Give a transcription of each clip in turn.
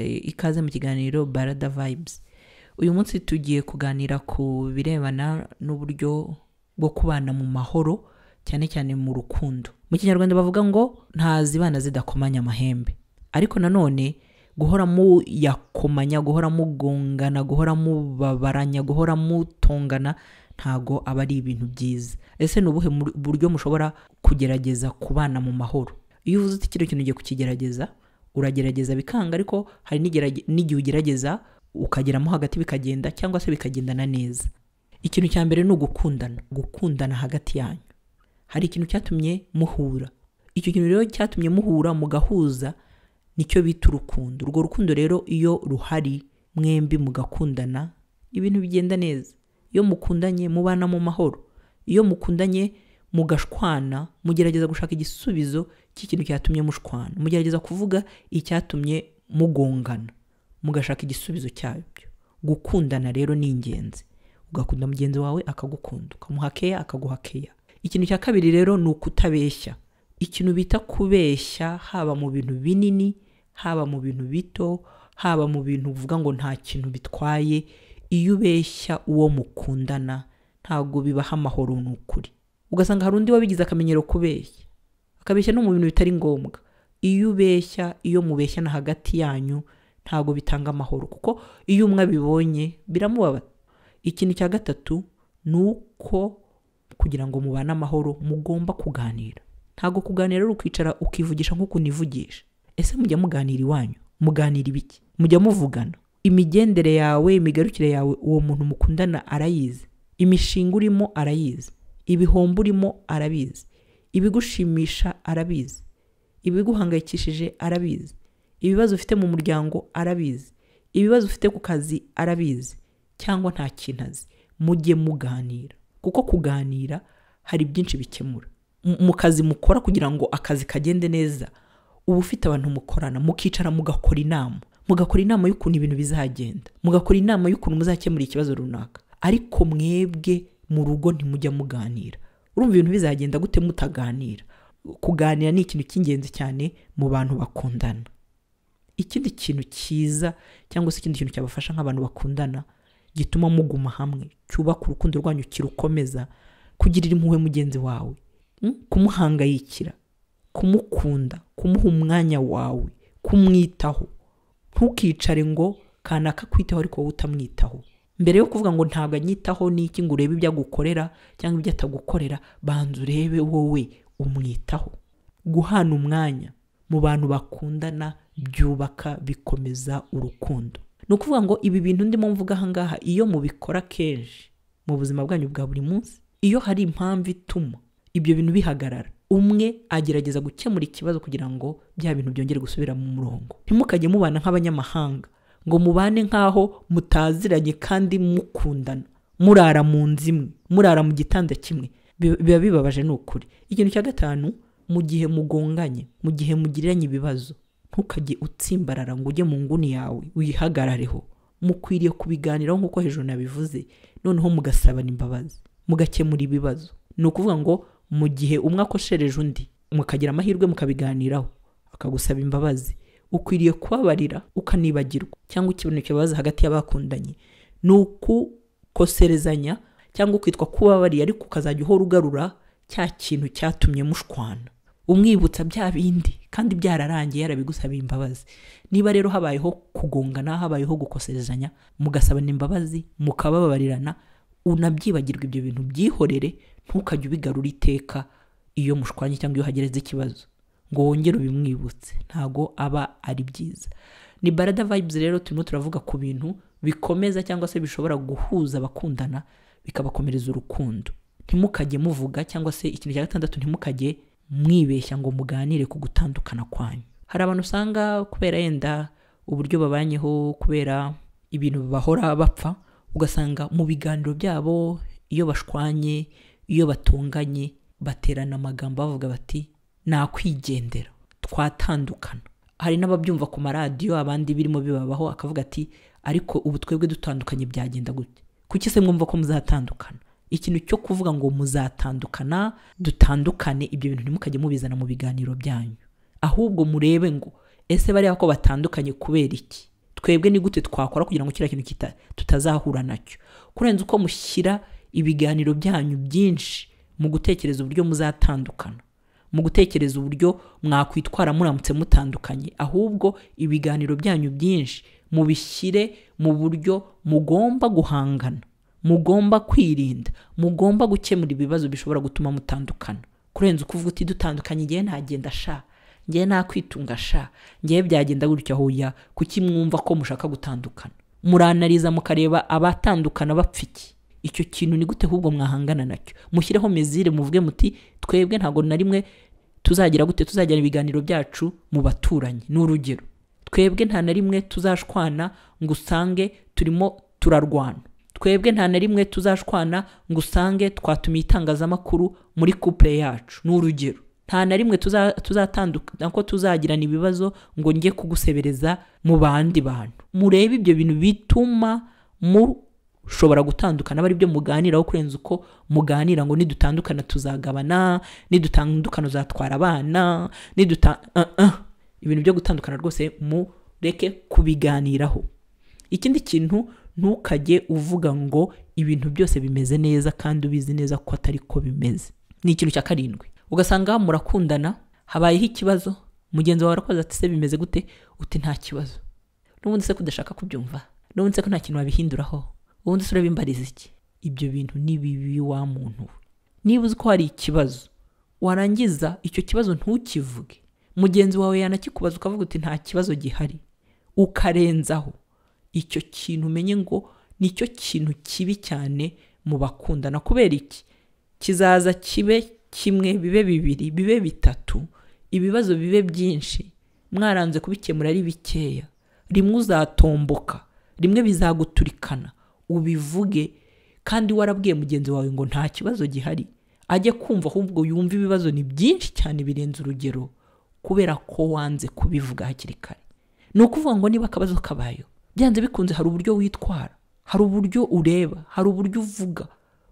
ikaze mu kiganiro Barada Vibes. Uyu munsi tugiye kuganira ku birebana n'uburyo bwo kubana mu mahoro, cyane cyane mu rukundo. Mu Kinyarwanda bavuga ngo ntazibana zidakomanya amahembe. Ariko nanone guhora mu yakomanya, guhora mugongana, guhora mubabaranya, guhora mutongana ntago aba ari ibintu byiza. Ese nubuhe buryo mushobora kugerageza kubana mu mahoro? Iyo uvuze uti kino kintu ugiye kukigerageza, uragerageza bikanga, ariko hari n'igihe ugerageza ukageramo hagati bikagenda, cyangwa se bikagendana neza. Ikintu cya mbere ni gukundana hagati yanyu. Hari ikintu cyatumye muhura. Icyo kintu rero cyatumye muhura mugahuza nicyo bita urukundo. Urwo rukundo rero iyo ruhari mwembi mugakundana, ibintu bigenda neza. Iyo mukundanye mubana mu mahoro. Iyo mukundanye mugashwana, mugerageza gushaka igisubizo cy'ikintu cyatumye mushwana. Mugerageza kuvuga icyatumye mugongana, mugashaka igisubizo cyabyo. Gukundana rero ni ingenzi. Ugakunda mugenzi wawe akagukunda, ukamuha keya akaguha keya. Ikintu cya kabiri rero ni ukutabeshya. Ikintu bita kubeshya, haba mu bintu binini, haba mu bintu bito, haba mu bintu uvuga ngo nta kintu bitwaye. Iyo ubeshya uwo mukundana ntago bibaha amahoro n'ukuri. Ugasanga hari undi wabigize akamenyero kubeshya, akabeshya no mu bintu bitari ngombwa. Iyo ubeshya, iyo mubeshya na hagati yanyu ntago bitanga amahoro, kuko iyo umwe abibonye biramubaba. Ikintu cya gatatu nuko kugira ngo mubane amahoro mugomba kuganira. Ntago kuganira ari ukwicara ukivugisha nk'uko univugisha. Ese mujya muganira iwanyu? Muganira ibiki? Mujya muvugana? Imigendere yawe, imigarukire yawe uwo muntu mukundana arayizi. Imishinga urimo arayizi. Ibihombo urimo arabizi. Ibigushimisha arabizi. Ibiguhangayikishije arabizi. Ibibazo ufite mu muryango arabizi. Ibibazo ufite ku kazi arabizi. Cyangwa nta kintu azi. Mujye muganira, kuko kuganira hari byinshi bikemura. Mu kazi mukora kugira ngo akazi kagende neza, uba ufite abantu mukorana, mukicara mugakora inama. Mugakora inama y'ukuntu ibintu bizagenda. Mugakora inama y'ukuntu muzakemura ikibazo runaka. Ariko mwebwe mu rugo ntimujya muganira. Urumva ibintu bizagenda gute mutaganira? Kuganira ni ikintu cy'ingenzi cyane mu bantu bakundana. Ikindi kintu cyiza cyangwa se ikindi kintu cyabafasha nk'abantu bakundana, gituma muguma hamwe, cyubaka urukundo rwanyu, kirukomeza, kugirira impuhwe mugenzi wawe, kumuhangayikira, kumukunda, kumuha umwanya wawe, kumwitaho. Ntukicare ngo kanaka kwitaho ariko wowe utamwitaho. Mbere yo kuvuga ngo ntabwo anyitaho n'iki, ngo urebe ibyo agukorera cyangwa ibyo atagukorera, banza urebe wowe umwitaho. Guhana umwanya mu bantu bakundana byubaka, bikomeza urukundo. Ni ukuvuga ngo ibi bintu ndimo mvuga aha ngaha, iyo mubikora kenshi mu buzima bwanyu bwa buri munsi, iyo hari impamvu ituma ibyo bintu bihagarara, umwe agerageza gukemura ikibazo kugira ngo bya bintu byongere gusubira mu murongo. Ntimukajye mubana nk'abanyamahanga, ngo mubane nk'aho mutaziranye kandi mukundana, murara mu nzu imwe, murara mu gitanda kimwe. Biba bibabaje n'ukuri. Ikintu cya gatanu, mu gihe mugonganye, mu gihe mugiriranye ibibazo, ntukajye utsimbarara ngo ujye mu nguni yawe uyihagarareho. Mukwiriye kubiganiraho nk'uko hejuru nabivuze, noneho mugasabana imbabazi, mugakemura ibibazo. Ni ukuvuga ngo mu gihe umwe akoshereje undi, mukagira amahirwe mukabiganiraho, akagusaba imbabazi, ukwiriye kubabarira ukanibagirwa. Cyangwa ikintu kibabaza hagati y'abakundanye ni ukukoserezanya cyangwa kwitwa kubabariye, ariko ukazajya uhora ugarura cya kintu cyatumye mushwana, umwibutsa bya bindi kandi byararangiye yarabigusabiye imbabazi. Niba rero habayeho kugongana, habayeho gukoserezanya, mugasabana imbabazi, mukababarirana, unabyibagirwa ibyo bintu, byihorere. Ntukajye ubigarura iteka iyo mushwanye cyangwa iyo hagereze ikibazo ngo wongere ubimwibutse. Ntago aba ari byiza. Ni Barada Vibes rero turimo turavuga ku bintu bikomeza cyangwa se bishobora guhuza abakundana bikabakomereza urukundo. Ntimukajye muvuga, cyangwa se ikintu cya gatandatu, ntimukajye mwibeshya ngo muganire ku gutandukana kwanyu. Hari abantu usanga kubera yenda uburyo babanyeho, kubera ibintu bahora bapfa, ugasanga mu biganiro byabo iyo bashwanye, iyo batonganye, baterana amagambo bavuga bati nakwigendera, twatandukana. Hari n'ababyumva ku maradiyo, abandi birimo bibabaho, akavuga ati ariko ubu twebwe dutandukanye byagenda gute? Kuki se mwumva ko muzatandukana? Ikintu cyo kuvuga ngo muzatandukana, dutandukane, ibyo bintu ntimukajye mubizana mu biganiro byanyu. Ahubwo murebe ngo ese bariya ko batandukanye kubera iki? Twebwe ni gute twakora kugira ngo kiriya kintu tutazahura nacyo? Kurenza uko mushyira ibiganiro byanyu byinshi mu gutekereza uburyo muzatandukana, mu gutekereza uburyo mwakwitwara muramutse mutandukanye, ahubwo ibiganiro byanyu byinshi mubishyire mu buryo mugomba guhangana, mugomba kwirinda, mugomba gukemura ibibazo bishobora gutuma mutandukana. Kurenza uko uvuga uti dutandukanye ngiye ntagenda sha, ngiye nakwitunga sha, ngiye byagenda gutya hoya, kuki mwumva ko mushaka gutandukana? Muranariza mukareba abatandukana bapfiki. Icyo kintu ni gute ahubwo mwahangana nacyo? Mushyireho mezire, muvuge muti twebwe ntago na rimwe tuzagira gute tuzajyana ibiganiro byacu mu baturanyi. N'urugero, twebwe nta na rimwe tuzashwana ngo usange turimo turarwana. Twebwe nta na rimwe tuzashwana ngo usange twatumiye itangazamakuru muri couple yacu. N'urugero, nta na rimwe tuzatandukana ko tuzagirana ibibazo ngo njye kugusebereza mu bandi bantu. Murebe ibyo bintu bituma mushobora gutandukana, bari byo muganiraho. Kurenza uko muganira ngo nidutandukana tuzagabana, nidutandukana uzatwara abana, ibintu byo gutandukana rwose mureke kubiganiraho. Ikindi kintu, ntukajye uvuga ngo ibintu byose bimeze neza kandi ubizi neza ko atari ko bimeze. Ni ikintu cya 7. Ugasanga murakundana, habayeho ikibazo, mugenzi wawe arakoze ati se bimeze gute? Uti nta kibazo. N'ubundi se kudashaka kubyumva, n'ubundi se ko nta kintu wabihinduraho, ubundi se urabimbariza iki? Ibyo bintu ni bibi wa muntu. Niba uzi ko hari ikibazo, warangiza icyo kibazo ntukivuge. Mugenzi wawe yanakikubaza ukavuga uti nta kibazo gihari, ukarenzaho. Icyo kintu umenye ngo nicyo kintu kibi cyane mu bakundana. Kubera iki? Kizaza kibe kimwe, bibe 2, bibe 3, ibibazo bibe byinshi, mwaranze kubikemura ari bikeya. Rimwe uzatomboka, rimwe bizaguturikana. Ubivuge kandi warabwiye mugenzi wawe ngo nta kibazo gihari, ajye kumva ahubwo yumva ibibazo ni byinshi cyane birenze urugero, kubera ko wanze kubivuga hakiri kare. Ni ukuvuga ngo niba akabazo kabayo, byanze bikunze hari uburyo witwara, hari uburyo ureba, hari uburyo uvuga,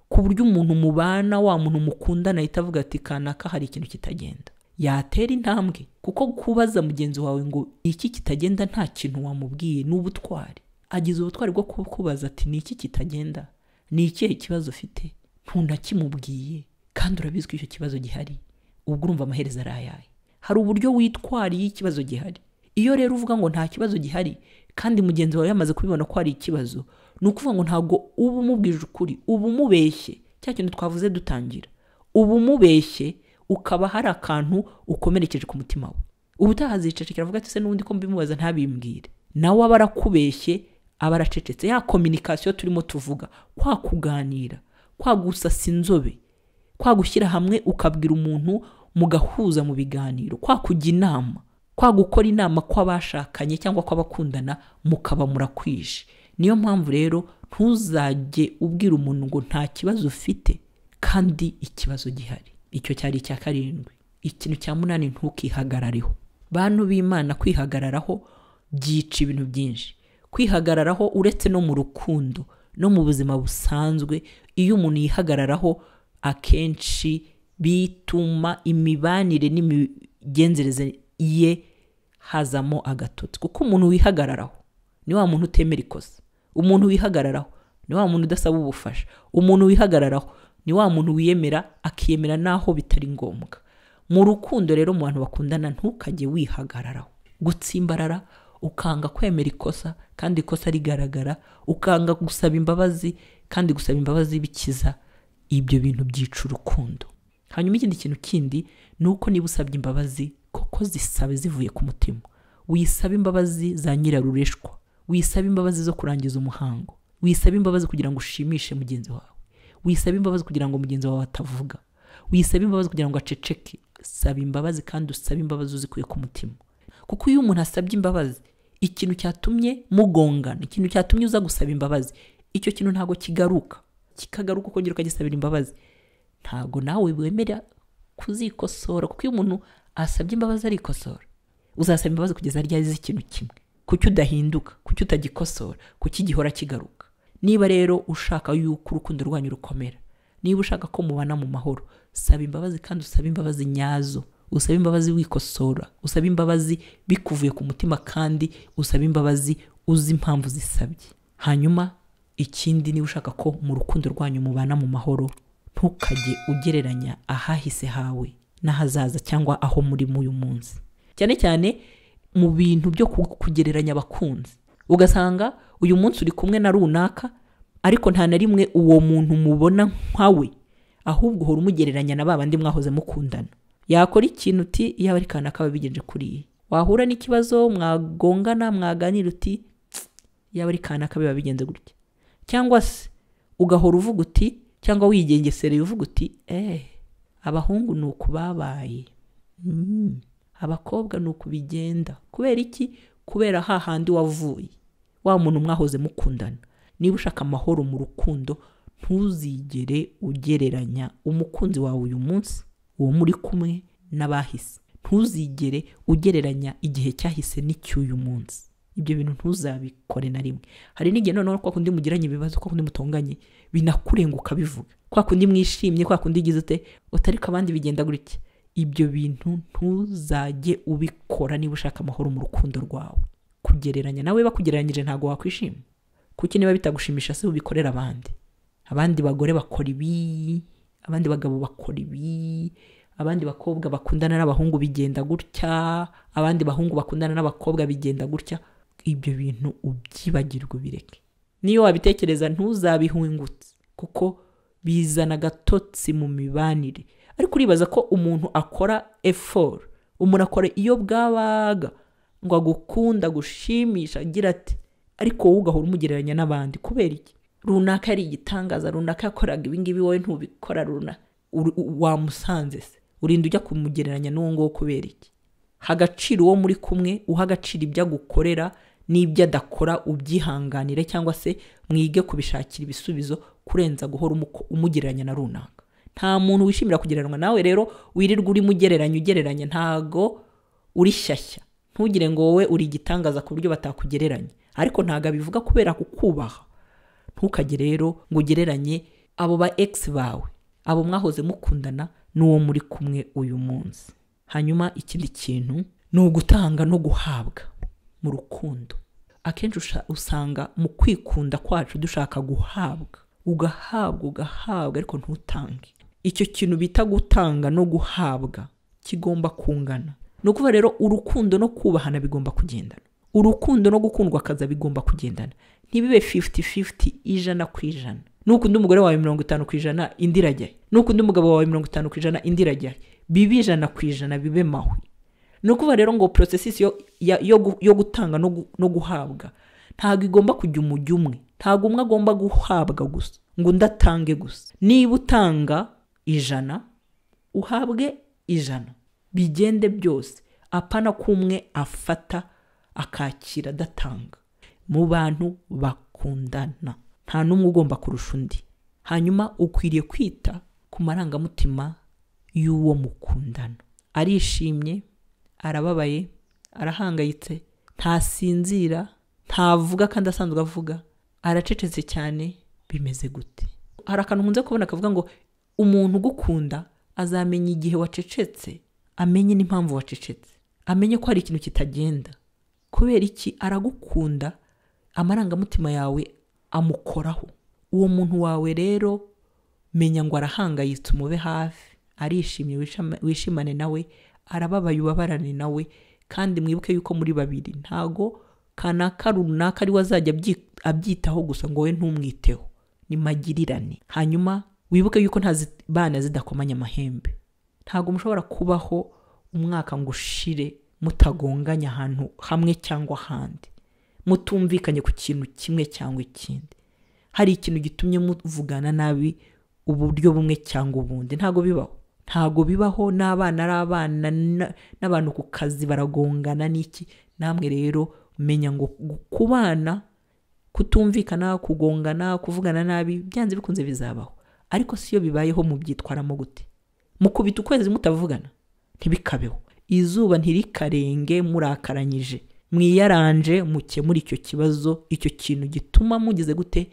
ku buryo umuntu mubana, wa muntu mukundana ahita avuga ati kanaka hari ikintu kitagenda. Yatera intambwe, kuko kubaza mugenzi wawe ngo iki kitagenda nta kintu wamubwiye n'ubutwari. Agize ubutwari bwo kubaza ati ni iki kitagenda, ni ikihe kibazo ufite, ntunakimubwiye kandi urabizi ko icyo kibazo gihari. Ubwo urumva amaherezo ari ayahe? Hari uburyo witwariye ikibazo gihari. Iyo rero uvuga ngo nta kibazo gihari kandi mugenzi wawe yamaze kubibona ko hari ikibazo, ni ukuvuga ngo ntabwo uba umubwije ukuri, uba umubeshye. Cya kintu twavuze dutangira, uba umubeshye, ukaba hari akantu ukomerekeje ku mutima we. Ubutahazicecekera avuga ati se n'ubundi ko mbimubaza ntabimbwire. Nawe aba arakubeshye, aba aracecetse. Ya communication turimo tuvuga, kwa kuganira, kwa gusasa inzobe, kwa gushyira hamwe ukabwira umuntu mugahuza mu biganiro, kwa kujya inama, kwa gukora inama kw'abashakanye cyangwa kw'abakundana mukaba murakwishe. Niyo mpamvu rero ntuzajye ubwira umuntu ngo nta kibazo ufite kandi ikibazo gihari. Icyo cyari icya 7. Ikintu cya 8, ntukihagarareho. Bantu b'Imana, kwihagararaho byica ibintu byinshi. Kwihagararaho uretse no mu rukundo, no mu buzima busanzwe, iyo umuntu yihagararaho akenshi bituma imibanire n'imigenzereze ye hazamo agatotsi. Kuko umuntu wihagararaho ni wa muntu utemera ikosa. Umuntu wihagararaho ni wa muntu udasaba ubufasha. Umuntu wihagararaho ni wa muntu wiyemera, akiyemera naho bitari ngombwa. Mu rukundo rero, mu bantu bakundana, ntukajye wihagararaho, gutsimbarara, ukanga kwemera ikosa kandi ikosa rigaragara, ukanga gusaba imbabazi kandi gusaba imbabazi bikiza. Ibyo bintu byica urukundo. Hanyuma ikindi kintu kindi, nuko niba usabye imbabazi koko zisabe zivuye ku mutima. Wisaba imbabazi za nyirarureshwa, wisaba imbabazi zo kurangiza umuhango, wisaba imbabazi kugira ngo ushimishe mugenzi wawe, wisaba imbabazi kugira ngo mugenzi wawe atavuga, wisaba imbabazi kugira ngo aceceke. Saba imbabazi kandi usaba imbabazi uzikuye ku mutima. Kuko iyo umuntu asabye imbabazi, ikintu cyatumye mugongana, ikintu cyatumye uza gusaba imbabazi, icyo kintu ntago kigaruka. Kikagaruka ukongera ukagisabira imbabazi, ntago nawe wemera kuzikosora. Kuko iyo umuntu asabye imbabazi arikosora, uzasaba imbabazi kugeza ryari z'ikintu kimwe. Kuki udahinduka? Kuki utagikosora? Kuki gihora kigaruka? Niba rero ushaka yuko urukundo rwanyu rukomera, niba ushaka ko mubana mu mahoro, saba imbabazi kandi usaba imbabazi nyazo. usaba imbabazi wikosora, usaba imbabazi bikuvuye ku mutima kandi usaba imbabazi uzi impamvu zisabye. Hanyuma ikindi, niba ushaka ko mu rukundo rwanyu mubana mu mahoro, ntukajye ugereranya ahahise hawe n'ahazaza cyangwa aho muri mu uyu munsi, cyane cyane mu bintu byo kugereranya abakunzi. Ugasanga uyu munsi uri kumwe na runaka ariko nta na rimwe uwo muntu mubona nkawe, ahubwo uhora umugereranya na babandi mwahoze mukundana. Yakora ikintu uti yaba ari kana kaba bigenje kuri, wahura n'ikibazo mwagongana mwaganira uti yaba ari kana kaba bigenze gutya, cyangwa se ugahora uvuga uti, cyangwa wigengesereye uvuga uti abahungu ni uku babaye, abakobwa ni uku bigenda. Kubera iki? Kubera hahandi wavuye, wa muntu mwahoze mukundana. Niba ushaka amahoro mu rukundo, ntuzigere ugereranya umukunzi wawe uyu munsi, uwo muri kumwe, n'abahise. Ntuzigere ugereranya igihe cyahise n'icy'uyu munsi. Ibyo bintu ntuzabikore na rimwe. Hari n'igihe noneho kwa kundi mugiranye ibibazo, kwa kundi mutonganye, binakurenguka bivuga, kwa kundi mwishimye, kwa kundi ugize utariko abandi bigenda gutya. Ibyo bintu ntuzajye ubikora niba ushaka amahoro mu rukundo rwawe. Kugereranya, nawe bakugereranyije ntago wakwishima. Kuki niba bitagushimisha se ubikorera abandi bagore bakora ibi, abandi bagabo bakora ibi, abandi bakobwa bakundana n'abahungu bigenda gutya, abandi bahungu bakundana n'abakobwa bigenda gutya. Ibyo bintu ubyibagirwe, bireke. Niyo wabitekereza ntuzabihungutse, kuko bizana gatotsi mu mibanire. Ariko uribaza ko umuntu akora effort, umuntu akora iyo bwabaga ngo agukunda, gushimisha, agira ati, ariko wowe ugahora umugereranya n'abandi. Kubera iki? Runaka ari igitangaza, runaka yakoraga ibingibi wowe ntubikora, wamusanze se, urinda ujya kumugereranya n'uwo ngo kubera iki? Hagaciro uwo muri kumwe, uhagaciro ibyo agukorera n'ibyo adakora, ubyihanganire cyangwa se mwige kubishakira ibisubizo, kurenza guhora umugereranya na runaka. Nta muntu wishimira kugereranywa nawe. Rero wirirwa uri ugereranya, ntago uri shyashya. Ntugire ngo wowe uri igitangaza ku buryo batakugereranya, ariko ntago bivuga kubera kukubaha. Ntukajye rero ngo ugereranye abo ba ex bawe, abo mwahoze mukundana, n'uwo muri kumwe uyu munsi. Hanyuma ikindi kintu ni ugutanga no guhabwa mu rukundo. Akenshi usanga mu kwikunda kwacu dushaka guhabwa, ugahabwa ariko ntutange. Icyo kintu bita gutanga no guhabwa kigomba kungana. Ni ukuvuga rero urukundo no kubahana bigomba kugendana, urukundo no gukundwa kaza bigomba kugendana. Ntibibe 50-50, 100%. Nukunda umugore wawe 50% indi irajyaye, nukunda umugabo wawe 50% indi irajyaye, bibe 100%, bibe mahwi. Ni ukuvuga rero ngo processes yo gutanga no guhabwa ntago igomba kujya umujyi umwe. Ntago umwe agomba guhabwa gusa ngo ndatange gusa. Niba utanga 100, uhabwe 100, bigende byose. Apana kumwe afata akakira datanga. Mu bantu bakundana nta numwe ugomba kurusha undi. Hanyuma ukwiriye kwita ku marangamutima y'uwo mukundana. Arishimye, arababaye, arahangayitse, ntasinzira, ntavuga kandi asanzwe avuga, aracecetse cyane, bimeze gute? Hari akantu nkunze kubona kavuga ngo umuntu ugukunda azamenya igihe wacecetse, amenye n'impamvu wacecetse, amenye ko hari ikintu kitagenda. Kubera iki? Aragukunda, amarangamutima yawe amukoraho. Uwo muntu wawe rero menya ngo arahangayitse, umube hafi, arishimye, wishimane nawe, arababaye ubabarane nawe, kandi mwibuke yuko muri babiri. Ntago kanaka runaka ari wazajya abyitaho gusa ngo we ntumwiteho, ni magirirane. Hanyuma wibuke yuko bana zidakomanya amahembe. Ntago mushobora kubaho umwaka ngo ushire mutagonganya ahantu hamwe cyangwa ahandi, mutumvikanye ku kintu kimwe cyangwa ikindi. Hari ikintu gitumye muvugana nabi uburyo bumwe cyangwa ubundi. Ntago bibaho. N'abana ari abana, n'abantu ku kazi baragongana n'iki. Namwe rero menya ngo kubana, kutumvikana, kugongana, kuvugana nabi, byanze bikunze bizabaho. Ariko siyo bibayeho mubyitwaramo gute? Mukubita ukwezi mutavugana? Ntibikabeho. Izuba ntirikarenge murakaranyije, mwiyaranje mukemura icyo kibazo, icyo kintu gituma mugize gute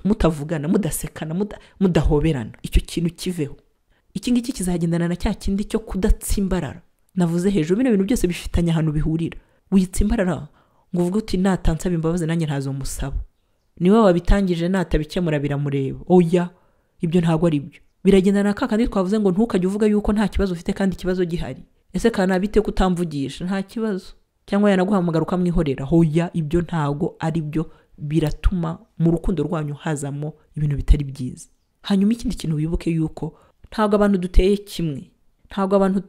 mutavugana, mudasekana, mudahoberana. Icyo kintu kiveho. Iki ngiki kizagendana na cya kindi cyo kudatsimbarara. navuze hejuru, bino bintu byose bifitanye ahantu bihurira. Witsimbarara ngo uvuge uti natansaba imbabazi nanjye ntazo musaba, niwe wabitangije natabikemura biramureba. Oya, ibyo ntabwo ari byo. Biragendana kandi twavuze ngo ntukajye uvuga yuko nta kibazo ufite kandi ikibazo gihari. Ese kana bite kutamvugisha? Nta kibazo. Cyangwa yanaguhamagara ukamwihorera. Oya, ibyo ntabwo ari byo, biratuma mu rukundo rwanyu hazamo ibintu bitari byiza. Hanyuma ikindi kintu wibuke yuko ntabwo abantu duteye kimwe, ntabwo abantu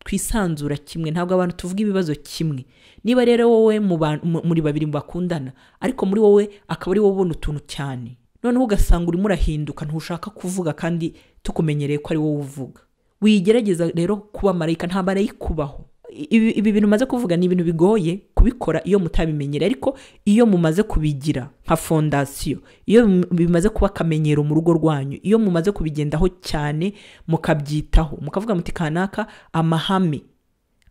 twisanzura kimwe, ntabwo abantu tuvuga ibibazo kimwe. Niba rero wowe muri babiri bakundana ariko muri wowe akaba ari wowe ubona utuntu cyane, noneho ugasanga urimo urahinduka, ntushaka kuvuga kandi tukumenyereye ko ari wowe uvuga. Wigerageza rero kuba marayika, nta marayika kubaho. Ibi bintu maze kuvuga ni ibintu bigoye kubikora iyo mutabimenyereye, ariko iyo mumaze kubigira nka fondasiyo, iyo bimaze kuba akamenyero mu rugo rwanyu, iyo mumaze kubigendaho cyane mukabyitaho, mukavuga muti kanaka amahame,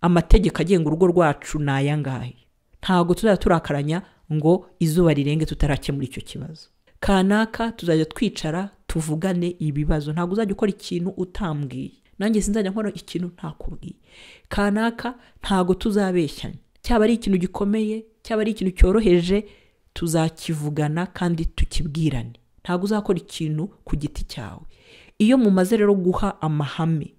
amategeko agenga urugo rwacu ni aya ngahe, ntabwo tuzajya turakaranya ngo izuba rirenge tutarakemura icyo kibazo. Kanaka tuzajya twicara tuvugane ibibazo, ntabwo uzajya ukora ikintu utambwiye, nanjye sinzajya nkora ikintu ntakubwiye. Kanaka ntabwo tuzabeshyanya, cyaba ari ikintu gikomeye cyaba ari ikintu cyoroheje tuzakivugana kandi tukibwirane, ntabwo uzakora ikintu ku giti cyawe. Iyo mumaze rero guha amahame,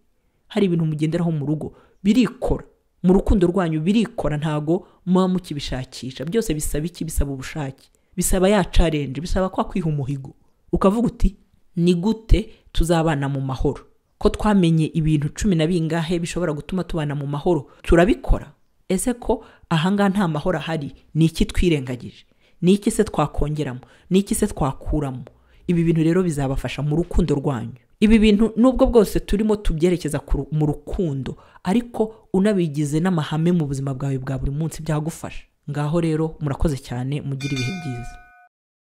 hari ibintu mugenderaho mu rugo birikora, mu rukundo rwanyu birikora, ntabwo muba mukibishakisha. Byose bisaba iki? Bisaba ubushake, bisaba ya challenge, bisaba kwa kwiha umuhigo, ukavuga uti ni gute tuzabana mu mahoro, ko twamenye ibintu 10 na bingahe bishobora gutuma tubana mu mahoro, turabikora. Ese ko ahangaha nta mahoro ahari, ni iki twirengagije? Ni iki se twakongeramo? Ni iki se twakuramo? Ibi bintu rero bizabafasha mu rukundo rwanyu. Ibi bintu nubwo bwose turimo tubyerekeza mu rukundo, ariko unabigize n'amahame mu buzima bwawe bwa buri munsi byagufasha. Ngaho rero murakoze cyane, mugira ibihe byiza.